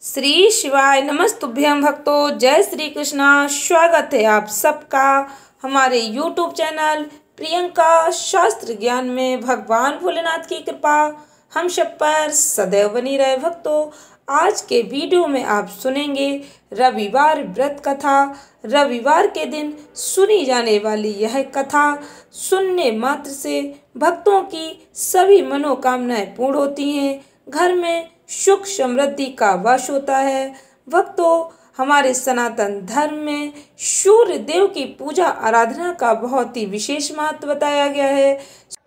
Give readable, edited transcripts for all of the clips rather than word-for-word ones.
श्री शिवाय नमस्तुभ्यं भक्तों। जय श्री कृष्णा। स्वागत है आप सबका हमारे YouTube चैनल प्रियंका शास्त्र ज्ञान में। भगवान भोलेनाथ की कृपा हम सब पर सदैव बनी रहे। भक्तों, आज के वीडियो में आप सुनेंगे रविवार व्रत कथा। रविवार के दिन सुनी जाने वाली यह कथा सुनने मात्र से भक्तों की सभी मनोकामनाएं पूर्ण होती हैं, घर में सुख समृद्धि का वास होता है। भक्तों, हमारे सनातन धर्म में सूर्य देव की पूजा आराधना का बहुत ही विशेष महत्व बताया गया है।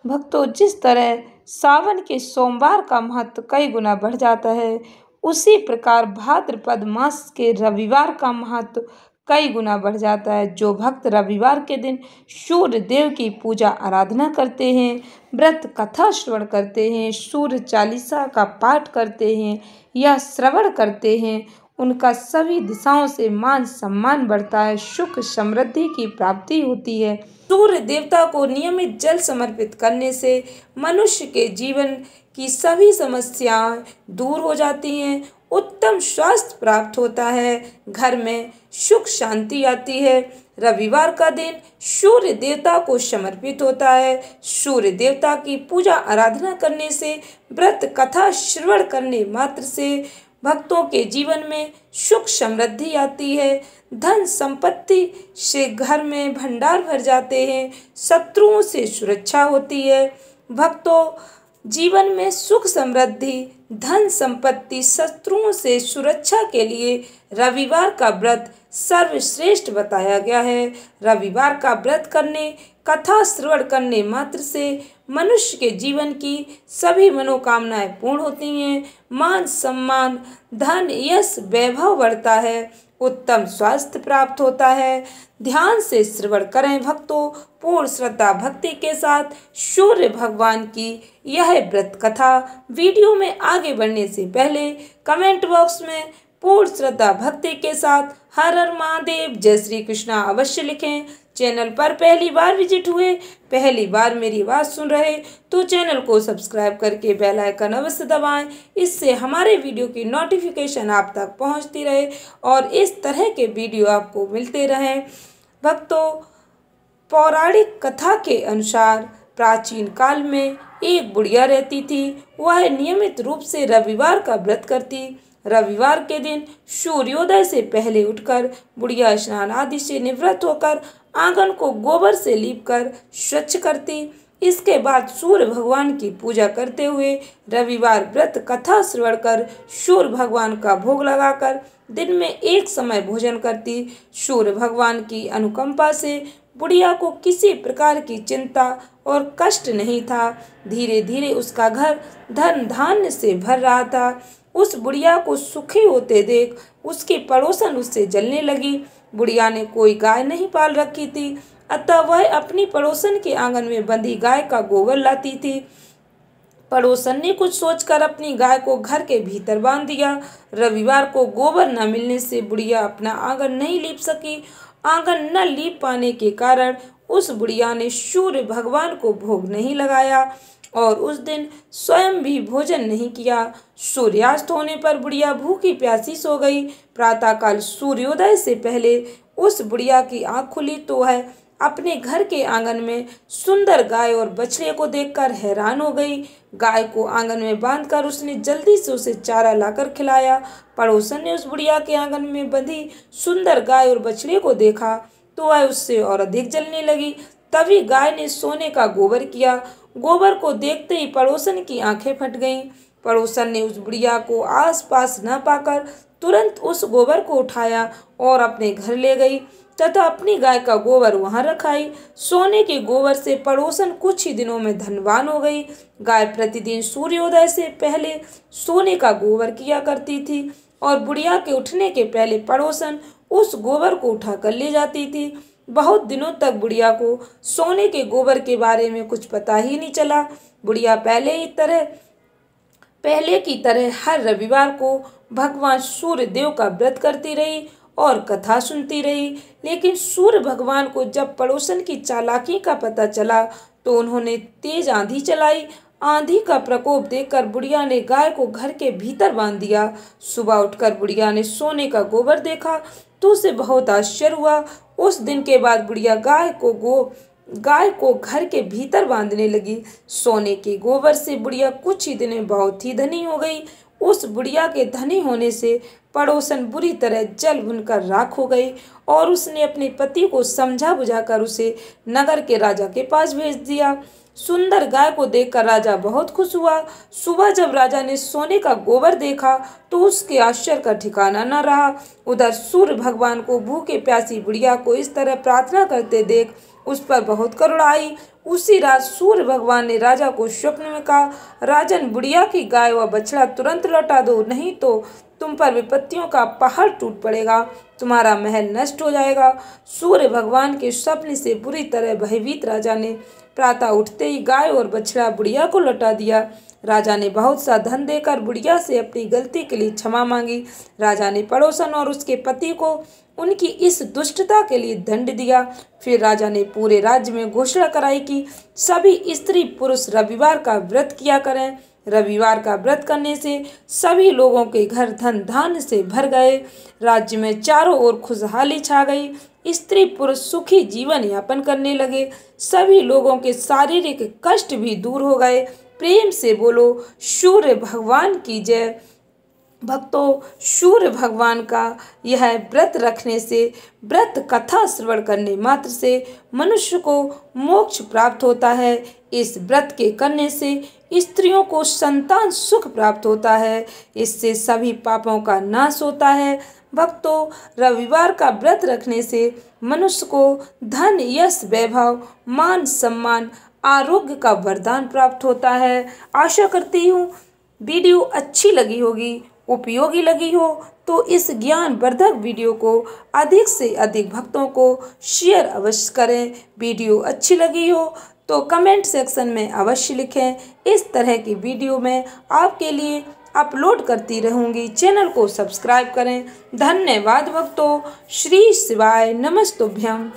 भक्तों, जिस तरह सावन के सोमवार का महत्व कई गुना बढ़ जाता है, उसी प्रकार भाद्रपद मास के रविवार का महत्व कई गुना बढ़ जाता है। जो भक्त रविवार के दिन सूर्य देव की पूजा आराधना करते हैं, व्रत कथा श्रवण करते हैं, सूर्य चालीसा का पाठ करते हैं या श्रवण करते हैं, उनका सभी दिशाओं से मान सम्मान बढ़ता है, सुख समृद्धि की प्राप्ति होती है। सूर्य देवता को नियमित जल समर्पित करने से मनुष्य के जीवन की सभी समस्याएं दूर हो जाती हैं, उत्तम स्वास्थ्य प्राप्त होता है, घर में सुख शांति आती है। रविवार का दिन सूर्य देवता को समर्पित होता है। सूर्य देवता की पूजा आराधना करने से, व्रत कथा श्रवण करने मात्र से भक्तों के जीवन में सुख समृद्धि आती है, धन संपत्ति से घर में भंडार भर जाते हैं, शत्रुओं से सुरक्षा होती है। भक्तों, जीवन में सुख समृद्धि, धन संपत्ति, शत्रुओं से सुरक्षा के लिए रविवार का व्रत सर्वश्रेष्ठ बताया गया है। रविवार का व्रत करने, कथा श्रवण करने मात्र से मनुष्य के जीवन की सभी मनोकामनाएं पूर्ण होती हैं, मान सम्मान, धन, यश, वैभव बढ़ता है, उत्तम स्वास्थ्य प्राप्त होता है। ध्यान से श्रवण करें भक्तों, पूर्ण श्रद्धा भक्ति के साथ सूर्य भगवान की यह व्रत कथा। वीडियो में आगे बढ़ने से पहले कमेंट बॉक्स में पूर्ण श्रद्धा भक्ति के साथ हर हर महादेव, जय श्री कृष्णा अवश्य लिखें। चैनल पर पहली बार विजिट हुए, पहली बार मेरी आवाज़ सुन रहे तो चैनल को सब्सक्राइब करके बेल आइकन अवश्य दबाएं। इससे हमारे वीडियो की नोटिफिकेशन आप तक पहुंचती रहे और इस तरह के वीडियो आपको मिलते रहें। भक्तों, पौराणिक कथा के अनुसार प्राचीन काल में एक बुढ़िया रहती थी। वह नियमित रूप से रविवार का व्रत करती। रविवार के दिन सूर्योदय से पहले उठकर बुढ़िया स्नान आदि से निवृत्त होकर आंगन को गोबर से लीपकर स्वच्छ करती। इसके बाद सूर्य भगवान की पूजा करते हुए रविवार व्रत कथा श्रवण कर सूर्य भगवान का भोग लगाकर दिन में एक समय भोजन करती। सूर्य भगवान की अनुकंपा से बुढ़िया को किसी प्रकार की चिंता और कष्ट नहीं था। धीरे धीरे उसका घर धन धान्य से भर रहा था। उस बुढ़िया को सुखी होते देख उसकी पड़ोसन उससे जलने लगी। बुढ़िया ने कोई गाय नहीं पाल रखी थी, अतः वह अपनी पड़ोसन के आंगन में बंधी गाय का गोबर लाती थी। पड़ोसन ने कुछ सोचकर अपनी गाय को घर के भीतर बांध दिया। रविवार को गोबर न मिलने से बुढ़िया अपना आंगन नहीं लीप सकी। आंगन न लीप पाने के कारण उस बुढ़िया ने सूर्य भगवान को भोग नहीं लगाया और उस दिन स्वयं भी भोजन नहीं किया। सूर्यास्त होने पर बुढ़िया भूखी प्यासी सो गई। प्रातःकाल सूर्योदय से पहले उस बुढ़िया की आंख खुली तो वह अपने घर के आंगन में सुंदर गाय और बछड़े को देखकर हैरान हो गई। गाय को आंगन में बांधकर उसने जल्दी से उसे चारा लाकर खिलाया। पड़ोसन ने उस बुढ़िया के आंगन में बंधी सुंदर गाय और बछड़े को देखा तो वह उससे और अधिक जलने लगी। तभी गाय ने सोने का गोबर किया। गोबर को देखते ही पड़ोसन की आंखें फट गईं। पड़ोसन ने उस बुढ़िया को आसपास न पाकर तुरंत उस गोबर को उठाया और अपने घर ले गई तथा अपनी गाय का गोबर वहां रखाई। सोने के गोबर से पड़ोसन कुछ ही दिनों में धनवान हो गई। गाय प्रतिदिन सूर्योदय से पहले सोने का गोबर किया करती थी और बुढ़िया के उठने के पहले पड़ोसन उस गोबर को उठाकर ले जाती थी। बहुत दिनों तक बुढ़िया को सोने के गोबर के बारे में कुछ पता ही नहीं चला। बुढ़िया पहले की तरह हर रविवार को भगवान सूर्य देव का व्रत करती रही और कथा सुनती रही। लेकिन सूर्य भगवान को जब पड़ोसन की चालाकी का पता चला तो उन्होंने तेज आंधी चलाई। आंधी का प्रकोप देखकर बुढ़िया ने गाय को घर के भीतर बांध दिया। सुबह उठकर बुढ़िया ने सोने का गोबर देखा तो उसे बहुत आश्चर्य हुआ। उस दिन के बाद बुढ़िया गाय को घर के भीतर बांधने लगी। सोने के गोबर से बुढ़िया कुछ ही दिन में बहुत ही धनी हो गई। उस बुढ़िया के धनी होने से पड़ोसन बुरी तरह जल भुनकर राख हो गई और उसने अपने पति को समझा बुझाकर उसे नगर के राजा के पास भेज दिया। सुंदर गाय को देखकर राजा बहुत खुश हुआ। सुबह जब राजा ने सोने का गोबर देखा तो उसके आश्चर्य का ठिकाना न रहा। उधर सूर्य भगवान को भूखे प्यासी बुढ़िया को इस तरह प्रार्थना करते देख उस पर बहुत करुणा आई। उसी रात सूर्य भगवान ने राजा को स्वप्न में कहा, राजन, बुढ़िया की गाय व बछड़ा तुरंत लौटा दो, नहीं तो तुम पर विपत्तियों का पहाड़ टूट पड़ेगा, तुम्हारा महल नष्ट हो जाएगा। सूर्य भगवान के स्वप्न से बुरी तरह भयभीत राजा ने प्रातः उठते ही गाय और बछड़ा बुढ़िया को लौटा दिया। राजा ने बहुत सा धन देकर बुढ़िया से अपनी गलती के लिए क्षमा मांगी। राजा ने पड़ोसन और उसके पति को उनकी इस दुष्टता के लिए दंड दिया। फिर राजा ने पूरे राज्य में घोषणा कराई कि सभी स्त्री पुरुष रविवार का व्रत किया करें। रविवार का व्रत करने से सभी लोगों के घर धन धान्य से भर गए। राज्य में चारों ओर खुशहाली छा गई। स्त्री पुरुष सुखी जीवन यापन करने लगे। सभी लोगों के शारीरिक कष्ट भी दूर हो गए। प्रेम से बोलो सूर्य भगवान की जय। भक्तों, सूर्य भगवान का यह व्रत रखने से, व्रत कथा श्रवण करने मात्र से मनुष्य को मोक्ष प्राप्त होता है। इस व्रत के करने से स्त्रियों को संतान सुख प्राप्त होता है। इससे सभी पापों का नाश होता है। भक्तों, रविवार का व्रत रखने से मनुष्य को धन, यश, वैभव, मान, सम्मान, आरोग्य का वरदान प्राप्त होता है। आशा करती हूँ वीडियो अच्छी लगी होगी, उपयोगी लगी हो तो इस ज्ञानवर्धक वीडियो को अधिक से अधिक भक्तों को शेयर अवश्य करें। वीडियो अच्छी लगी हो तो कमेंट सेक्शन में अवश्य लिखें। इस तरह की वीडियो मैं आपके लिए अपलोड करती रहूँगी। चैनल को सब्सक्राइब करें। धन्यवाद भक्तों। श्री शिवाय नमस्तुभ्यम।